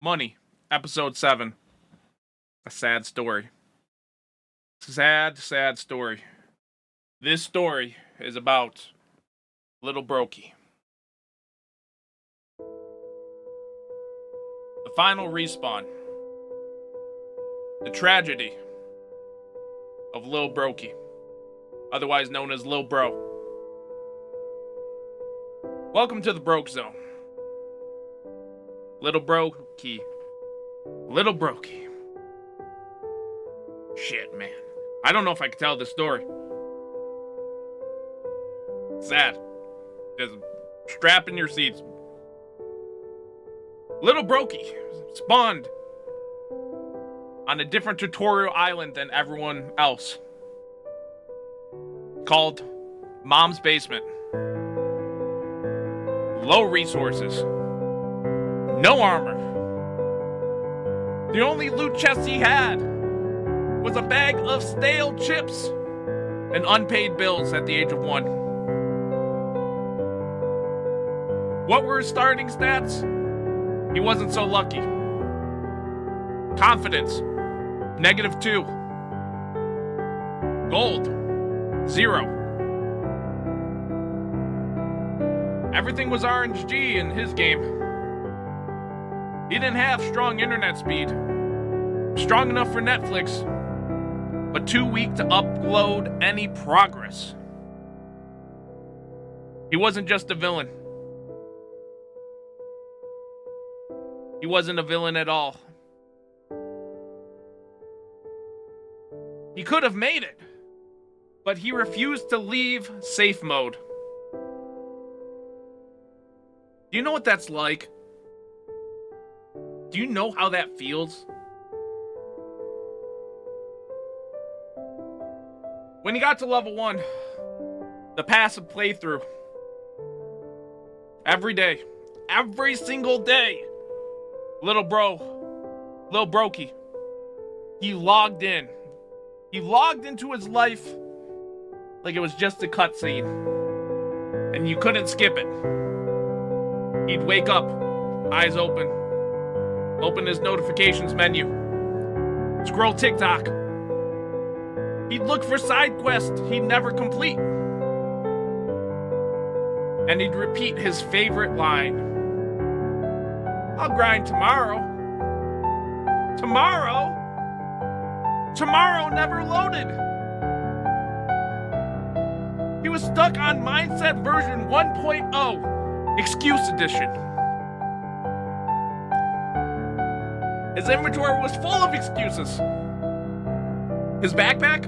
Money, episode 7. A sad story. Sad, sad story. This story is about little Brokie. The final respawn. The tragedy of Lil Brokie, otherwise known as Lil Bro. Welcome to the Broke Zone. Little Brokie. Little Brokie. Shit, man. I don't know if I can tell this story. Sad. Just strap in your seats. Little Brokie spawned on a different tutorial island than everyone else. Called Mom's Basement. Low resources. No armor. The only loot chest he had was a bag of stale chips and unpaid bills at the age of 1. What were his starting stats? He wasn't so lucky. Confidence, -2. Gold, 0. Everything was RNG in his game. He didn't have strong internet speed, strong enough for Netflix, but too weak to upload any progress. He wasn't just a villain. He wasn't a villain at all. He could have made it, but he refused to leave safe mode. Do you know what that's like? Do you know how that feels? When he got to level 1, the passive playthrough, every day, every single day, Little Brokie, he logged in. He logged into his life like it was just a cutscene, and you couldn't skip it. He'd wake up, eyes open, open his notifications menu, scroll TikTok. He'd look for side quests he'd never complete. And he'd repeat his favorite line. I'll grind tomorrow. Tomorrow? Tomorrow never loaded. He was stuck on Mindset version 1.0, Excuse Edition. His inventory was full of excuses. His backpack,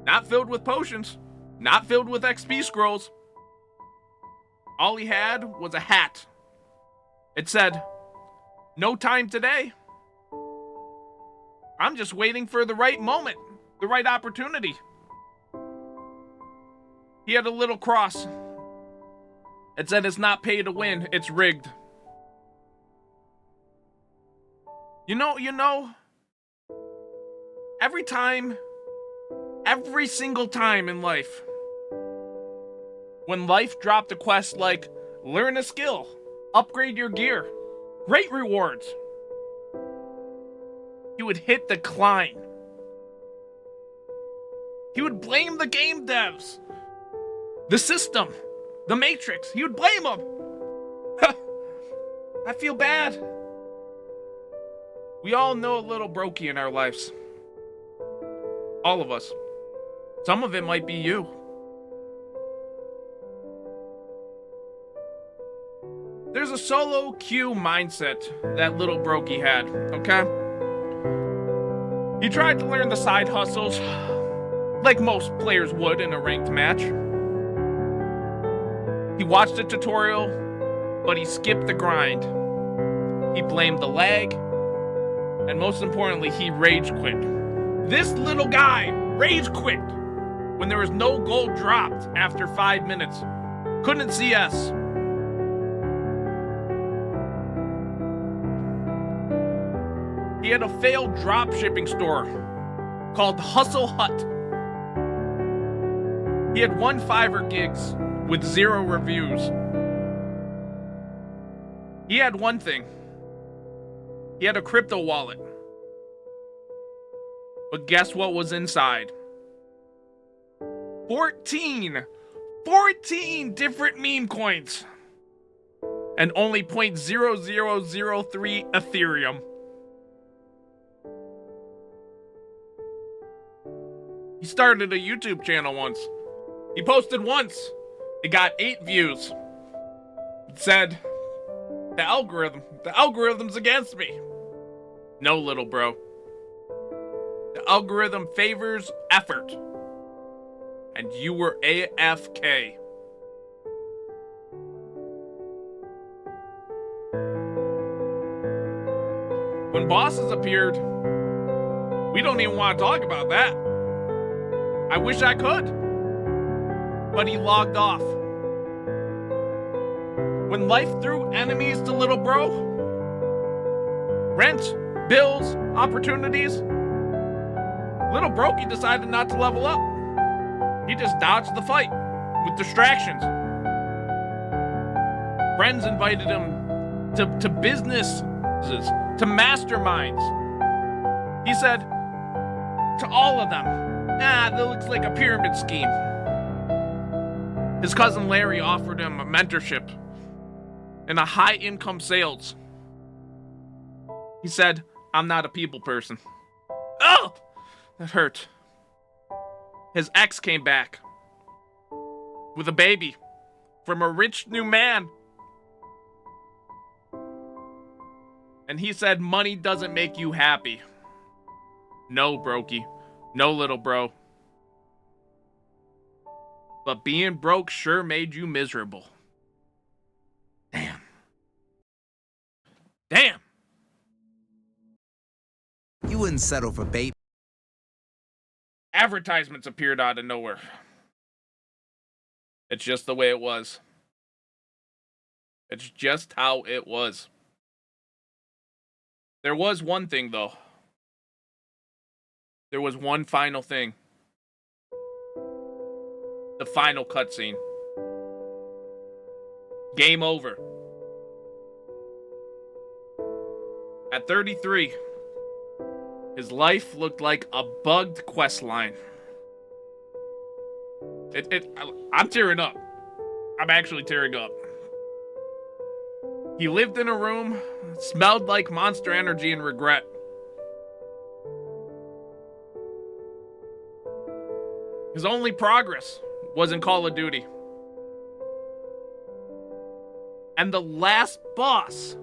not filled with potions, not filled with XP scrolls. All he had was a hat. It said, "No time today. I'm just waiting for the right moment, the right opportunity." He had a little cross. It said, "It's not pay to win, it's rigged." You know, every single time in life, when life dropped a quest like, learn a skill, upgrade your gear, great rewards, he would hit decline. He would blame the game devs, the system, the Matrix. He would blame them. I feel bad. We all know a little Brokie in our lives. All of us. Some of it might be you. There's a solo queue mindset that little Brokie had, okay? He tried to learn the side hustles, like most players would in a ranked match. He watched a tutorial, but he skipped the grind. He blamed the lag, and most importantly, he rage quit. This little guy rage quit when there was no gold dropped after 5 minutes. Couldn't CS. He had a failed drop shipping store called Hustle Hut. He had 1 Fiverr gigs with 0 reviews. He had one thing. He had a crypto wallet. But guess what was inside? 14 different meme coins. And only 0.0003 Ethereum. He started a YouTube channel once. He posted once. It got 8 views. It said, the algorithm's against me. No, little bro. The algorithm favors effort. And you were AFK. When bosses appeared, we don't even want to talk about that. I wish I could. But he logged off. When life threw enemies to little bro, rent, bills, opportunities, little Brokie decided not to level up. He just dodged the fight with distractions. Friends invited him to businesses, to masterminds. He said to all of them, that looks like a pyramid scheme. His cousin Larry offered him a mentorship in a high-income sales. He said, I'm not a people person. Oh, that hurt. His ex came back with a baby from a rich new man. And he said, money doesn't make you happy. No, Brokie. No, little bro. But being broke sure made you miserable. Damn. Damn. You wouldn't settle for bait. Advertisements appeared out of nowhere. It's just the way it was. It's just how it was. There was one thing, though. There was one final thing. The final cutscene. Game over. At 33, his life looked like a bugged quest line. I'm tearing up. I'm actually tearing up. He lived in a room, smelled like Monster Energy and regret. His only progress was in Call of Duty. And the last boss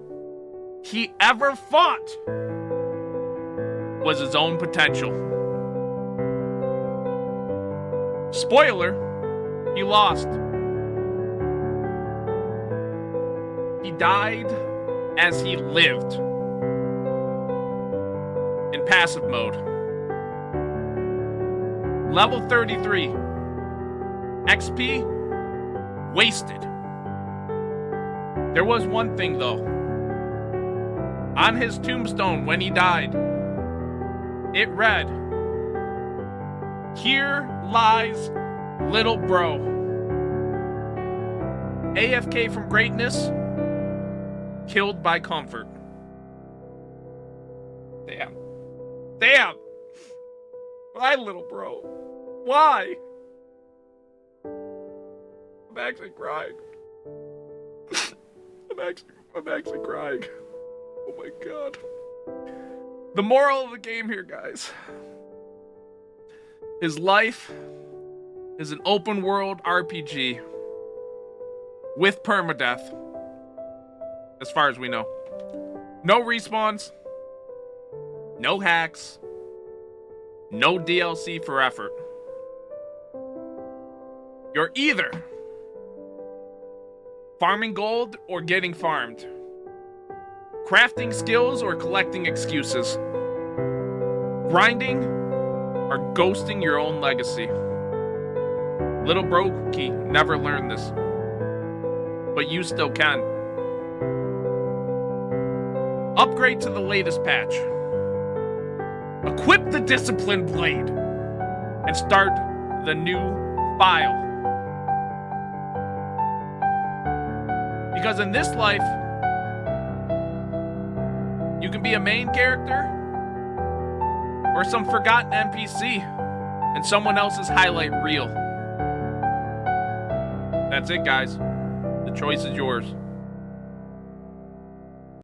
he ever fought was his own potential. Spoiler, he lost. He died as he lived. In passive mode. Level 33. XP wasted. There was one thing though. On his tombstone when he died, it read, "Here lies little bro. AFK from greatness, killed by comfort." Damn. Damn! Why, little bro? Why? I'm actually crying. I'm actually crying. Oh my god. The moral of the game here, guys. His life is an open world RPG with permadeath, as far as we know. No respawns, no hacks, no DLC for effort. You're either farming gold or getting farmed. Crafting skills or collecting excuses. Grinding or ghosting your own legacy. Little Brokie never learned this, but you still can. Upgrade to the latest patch. Equip the Discipline Blade and start the new file. Because in this life, You can be a main character or some forgotten NPC in someone else's highlight reel. That's it, guys. The choice is yours.